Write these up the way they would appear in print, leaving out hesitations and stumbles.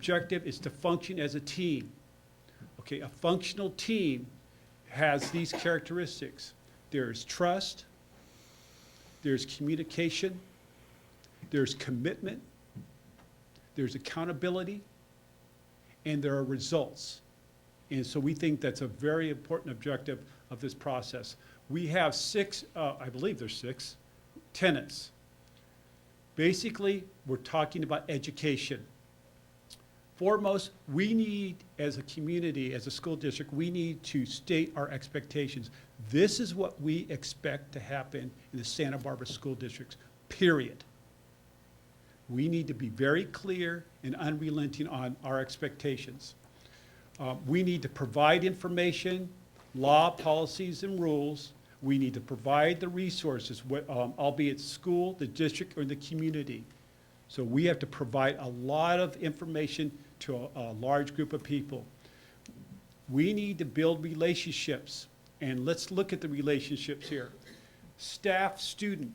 objective is to function as a team. Okay, a functional team has these characteristics. There's trust, there's communication, there's commitment, there's accountability, and there are results. And so we think that's a very important objective of this process. We have six, I believe there's 6 tenets. Basically, we're talking about education. Foremost, we need, as a community, as a school district, we need to state our expectations. This is what we expect to happen in the Santa Barbara school districts, period. We need to be very clear and unrelenting on our expectations. We need to provide information, law, policies, and rules. We need to provide the resources, albeit school, the district, or the community. So we have to provide a lot of information to a large group of people. We need to build relationships, and let's look at the relationships here. Staff, student,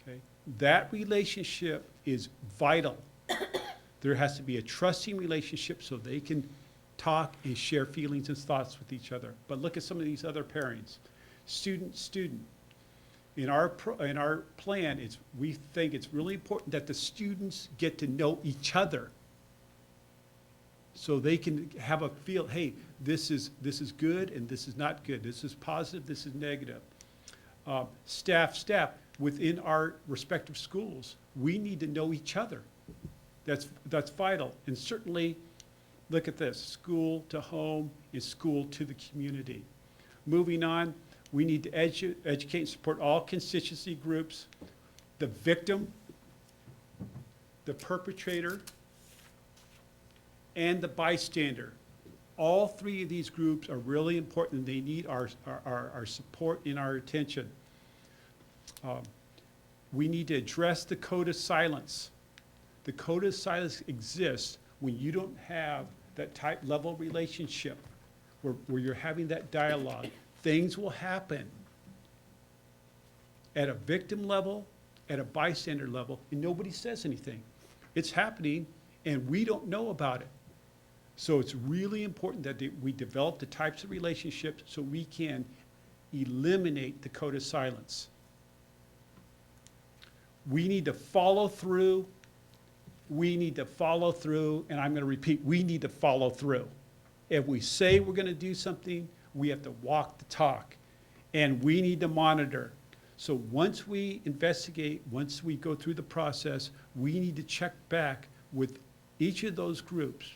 okay? That relationship is vital. There has to be a trusting relationship so they can talk and share feelings and thoughts with each other. But look at some of these other pairings. Student, student. In our plan, we think it's really important that the students get to know each other so they can have a feel, hey, this is good and this is not good. This is positive, this is negative. Staff, within our respective schools, we need to know each other. That's vital. And certainly, look at this, school to home and school to the community. Moving on, we need to educate and support all constituency groups, the victim, the perpetrator, and the bystander. All 3 of these groups are really important. They need our support and our attention. We need to address the code of silence. The code of silence exists when you don't have that type level relationship where you're having that dialogue. Things will happen at a victim level, at a bystander level, and nobody says anything. It's happening, and we don't know about it. So it's really important that we develop the types of relationships so we can eliminate the code of silence. We need to follow through. We need to follow through, and I'm going to repeat, we need to follow through. If we say we're going to do something, we have to walk the talk, and we need to monitor. So once we investigate, once we go through the process, we need to check back with each of those groups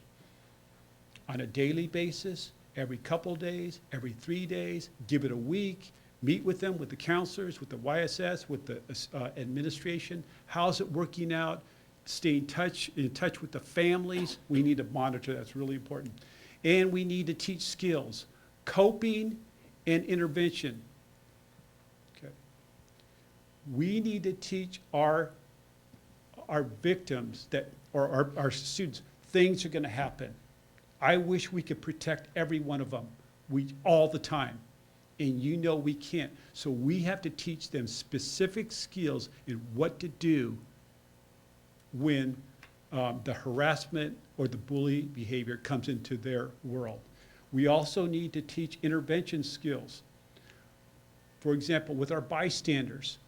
on a daily basis, every couple days, every 3 days, give it a week, meet with them, with the counselors, with the YSS, with the administration. How's it working out? Stay in touch with the families. We need to monitor. That's really important. And we need to teach skills, coping and intervention. Okay. We need to teach our victims or our students, things are going to happen. I wish we could protect every one of them all the time. And you know we can't. So we have to teach them specific skills in what to do when the harassment or the bully behavior comes into their world. We also need to teach intervention skills. For example, with our bystanders.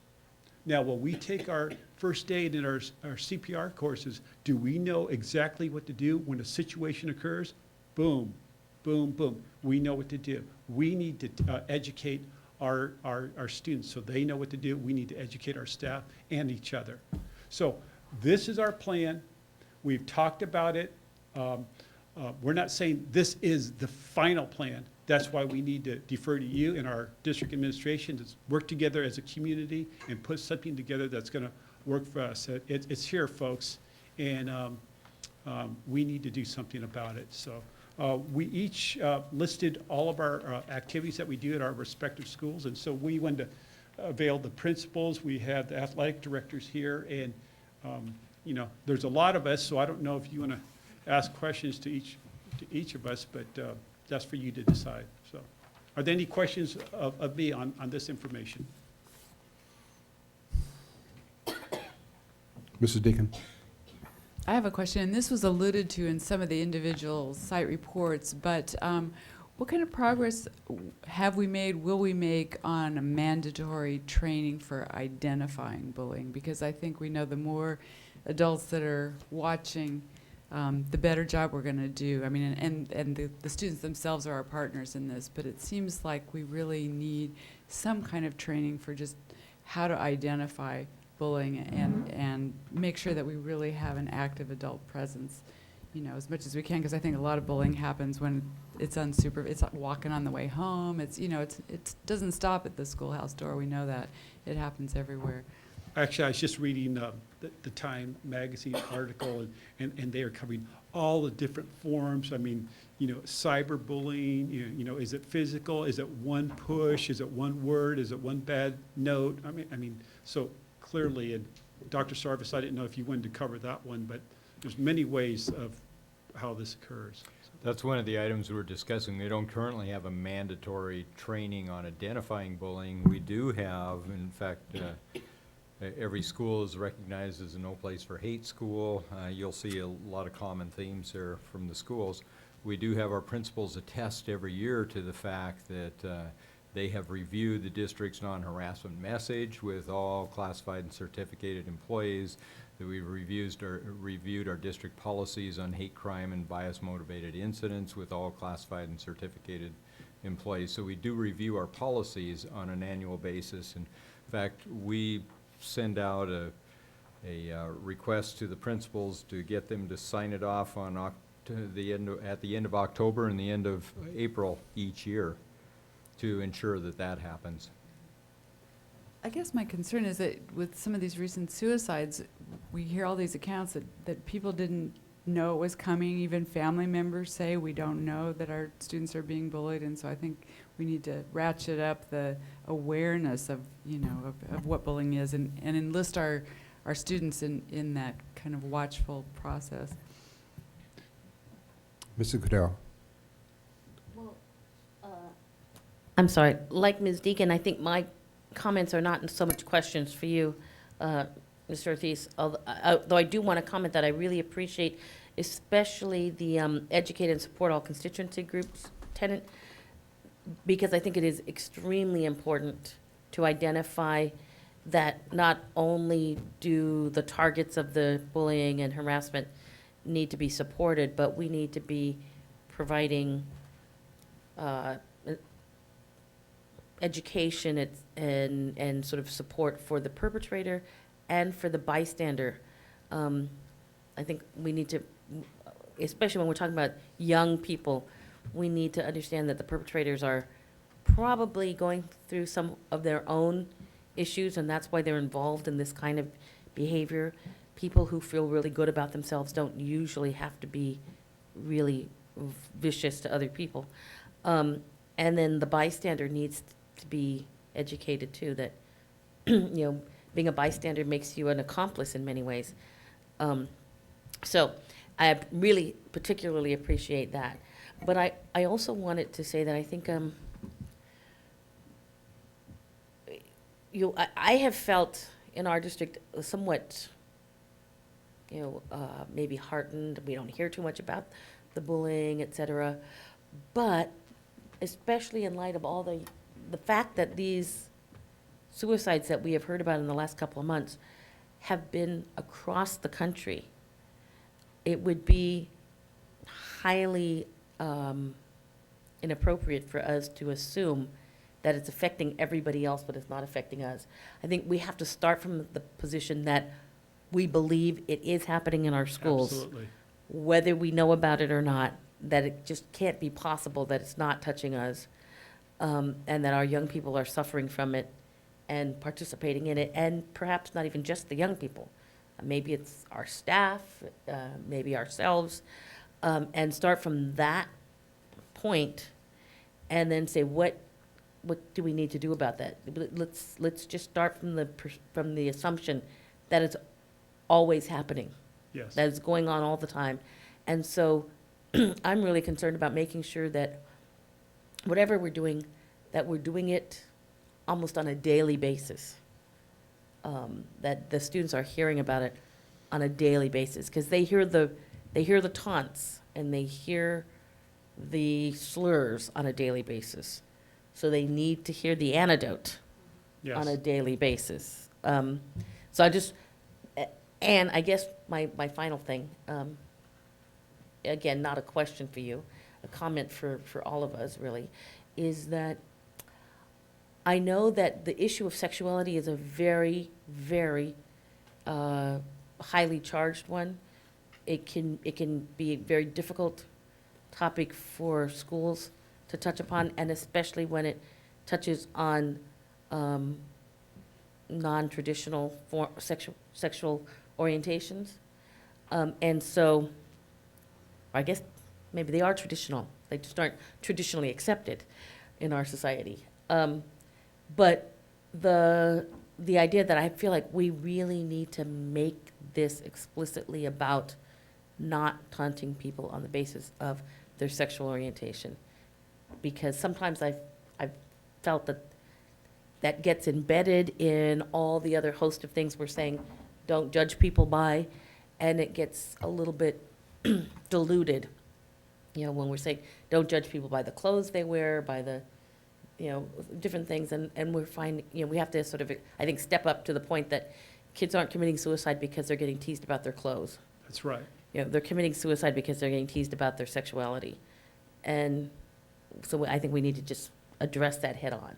Now, when we take our first aid and our CPR courses, do we know exactly what to do when a situation occurs? Boom, boom, boom. We know what to do. We need to educate our students so they know what to do. We need to educate our staff and each other. So this is our plan. We've talked about it. We're not saying this is the final plan. That's why we need to defer to you and our district administration to work together as a community and put something together that's going to work for us. It's here, folks, and we need to do something about it. So we each listed all of our activities that we do at our respective schools, and so we wanted to avail the principals. We have the athletic directors here, and you know, there's a lot of us, so I don't know if you want to ask questions to each of us, but that's for you to decide. So, are there any questions of me on this information? Mrs. Deacon. I have a question, and this was alluded to in some of the individual site reports, but what kind of progress have we made, will we make on a mandatory training for identifying bullying? Because I think we know the more adults that are watching, the better job we're going to do. I mean, and the students themselves are our partners in this, but it seems like we really need some kind of training for just how to identify bullying and make sure that we really have an active adult presence, you know, as much as we can, because I think a lot of bullying happens when it's unsupervised. It's like walking on the way home. It's, you know, it doesn't stop at the schoolhouse door. We know that. It happens everywhere. Actually, I was just reading the Time magazine article, and they are covering all the different forms. I mean, you know, cyberbullying, you know, is it physical? Is it one push? Is it one word? Is it one bad note? I mean, so clearly, and Dr. Sarvis, I didn't know if you wanted to cover that one, but there's many ways of how this occurs. That's one of the items we're discussing. We don't currently have a mandatory training on identifying bullying. We do have, in fact, every school is recognized as a no place for hate school. You'll see a lot of common themes there from the schools. We do have our principals attest every year to the fact that they have reviewed the district's non-harassment message with all classified and certificated employees, that we've reviewed our district policies on hate crime and bias-motivated incidents with all classified and certificated employees. So we do review our policies on an annual basis. In fact, we send out a request to the principals to get them to sign it off on at the end of October and the end of April each year to ensure that that happens. I guess my concern is that with some of these recent suicides, we hear all these accounts that people didn't know it was coming. Even family members say, we don't know that our students are being bullied. And so I think we need to ratchet up the awareness of, you know, of what bullying is and enlist our students in that kind of watchful process. Mr. Goodell. I'm sorry, like Ms. Deacon, I think my comments are not so much questions for you, Mr. Ortiz, though I do want to comment that I really appreciate especially the educate and support all constituency groups tenant, because I think it is extremely important to identify that not only do the targets of the bullying and harassment need to be supported, but we need to be providing education and sort of support for the perpetrator and for the bystander. I think we need to, especially when we're talking about young people, we need to understand that the perpetrators are probably going through some of their own issues, and that's why they're involved in this kind of behavior. People who feel really good about themselves don't usually have to be really vicious to other people. And then the bystander needs to be educated too, that you know, being a bystander makes you an accomplice in many ways. So I really particularly appreciate that. But I also wanted to say that I think I have felt in our district somewhat, maybe heartened. We don't hear too much about the bullying, et cetera. But especially in light of all the fact that these suicides that we have heard about in the last couple of months have been across the country, it would be highly inappropriate for us to assume that it's affecting everybody else, but it's not affecting us. I think we have to start from the position that we believe it is happening in our schools. Absolutely. Whether we know about it or not, that it just can't be possible that it's not touching us, and that our young people are suffering from it and participating in it, and perhaps not even just the young people. Maybe it's our staff, maybe ourselves, and start from that point and then say, what do we need to do about that? Let's just start from the assumption that it's always happening. Yes. That it's going on all the time. And so I'm really concerned about making sure that whatever we're doing, that we're doing it almost on a daily basis. That the students are hearing about it on a daily basis, because they hear the taunts and they hear the slurs on a daily basis. So they need to hear the antidote on a Yes. daily basis. So I just, and I guess my final thing, again, not a question for you, a comment for all of us, really, is that I know that the issue of sexuality is a very, very highly charged one. It can be a very difficult topic for schools to touch upon, and especially when it touches on non-traditional sexual orientations. And so, I guess maybe they are traditional. They just aren't traditionally accepted in our society. But the idea that I feel like we really need to make this explicitly about not taunting people on the basis of their sexual orientation. Because sometimes I've felt that gets embedded in all the other host of things we're saying, don't judge people by, and it gets a little bit diluted. You know, when we're saying, don't judge people by the clothes they wear, by the, you know, different things, and we're finding, you know, we have to sort of, I think, step up to the point that kids aren't committing suicide because they're getting teased about their clothes. That's right. You know, they're committing suicide because they're getting teased about their sexuality. And so I think we need to just address that head on.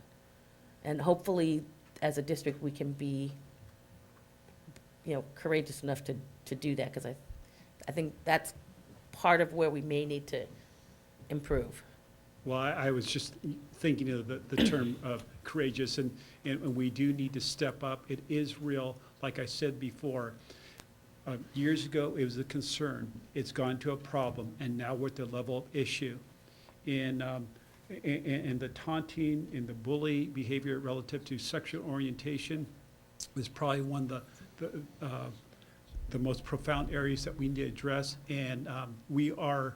And hopefully, as a district, we can be, you know, courageous enough to do that, because I think that's part of where we may need to improve. Well, I was just thinking of the term of courageous, and we do need to step up. It is real. Like I said before, years ago, it was a concern. It's gone to a problem, and now we're at the level of issue. And the taunting and the bully behavior relative to sexual orientation is probably one of the most profound areas that we need to address. And we are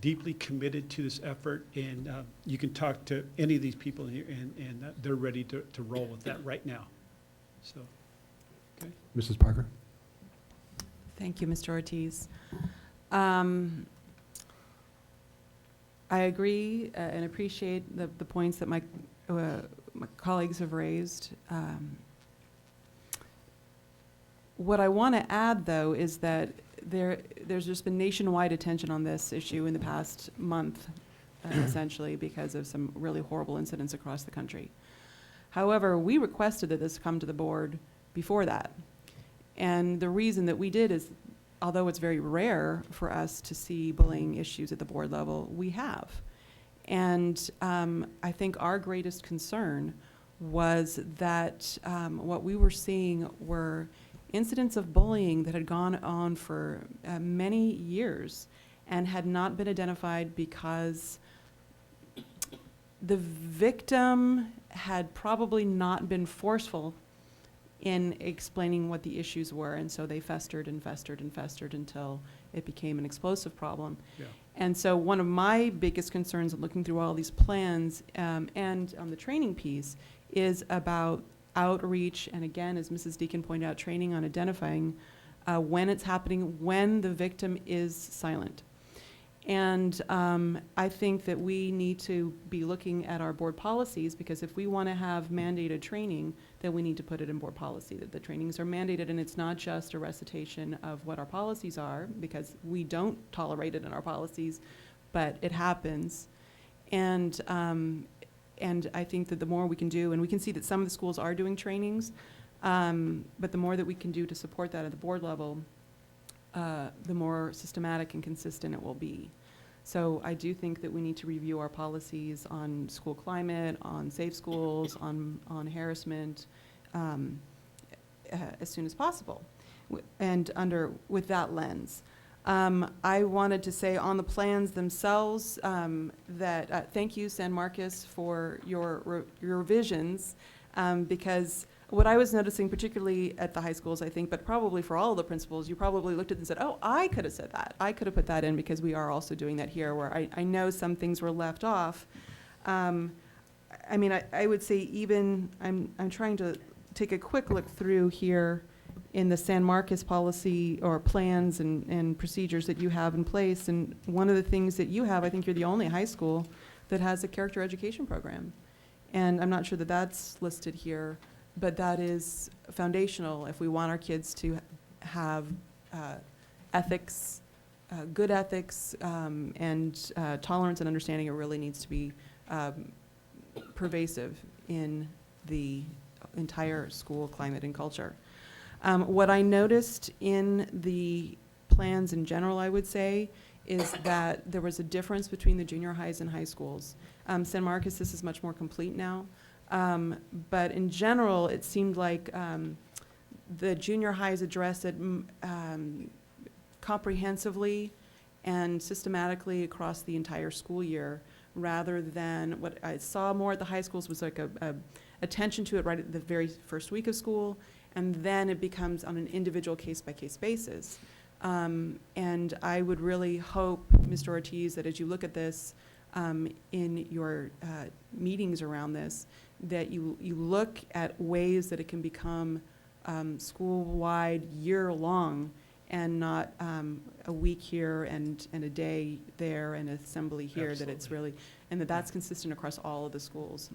deeply committed to this effort. And you can talk to any of these people here, and they're ready to roll with that right now. So, okay. Mrs. Parker? Thank you, Mr. Ortiz. I agree and appreciate the points that my colleagues have raised. What I want to add, though, is that there's just been nationwide attention on this issue in the past month, essentially, because of some really horrible incidents across the country. However, we requested that this come to the board before that. And the reason that we did is, although it's very rare for us to see bullying issues at the board level, we have. And I think our greatest concern was that what we were seeing were incidents of bullying that had gone on for many years and had not been identified because the victim had probably not been forceful in explaining what the issues were, and so they festered and festered and festered until it became an explosive problem. Yeah. And so one of my biggest concerns in looking through all these plans and on the training piece is about outreach, and again, as Mrs. Deacon pointed out, training on identifying when it's happening, when the victim is silent. And I think that we need to be looking at our board policies, because if we want to have mandated training, then we need to put it in board policy, that the trainings are mandated, and it's not just a recitation of what our policies are, because we don't tolerate it in our policies, but it happens. And I think that the more we can do, and we can see that some of the schools are doing trainings, but the more that we can do to support that at the board level, the more systematic and consistent it will be. So I do think that we need to review our policies on school climate, on safe schools, on harassment, as soon as possible, and with that lens. I wanted to say on the plans themselves that thank you, San Marcos, for your revisions, because what I was noticing, particularly at the high schools, I think, but probably for all of the principals, you probably looked at it and said, oh, I could have said that. I could have put that in, because we are also doing that here, where I know some things were left off. I mean, I would say even, I'm trying to take a quick look through here in the San Marcos policy or plans and procedures that you have in place. And one of the things that you have, I think you're the only high school that has a character education program. And I'm not sure that that's listed here, but that is foundational if we want our kids to have ethics, good ethics, and tolerance and understanding. It really needs to be pervasive in the entire school climate and culture. What I noticed in the plans in general, I would say, is that there was a difference between the junior highs and high schools. San Marcos, this is much more complete now. But in general, it seemed like the junior highs addressed it comprehensively and systematically across the entire school year, rather than what I saw more at the high schools was like a attention to it right at the very first week of school, and then it becomes on an individual case-by-case basis. And I would really hope, Mr. Ortiz, that as you look at this in your meetings around this, that you look at ways that it can become school-wide, year-long, and not a week here and a day there and assembly here, that it's really, and that's consistent across all of the schools.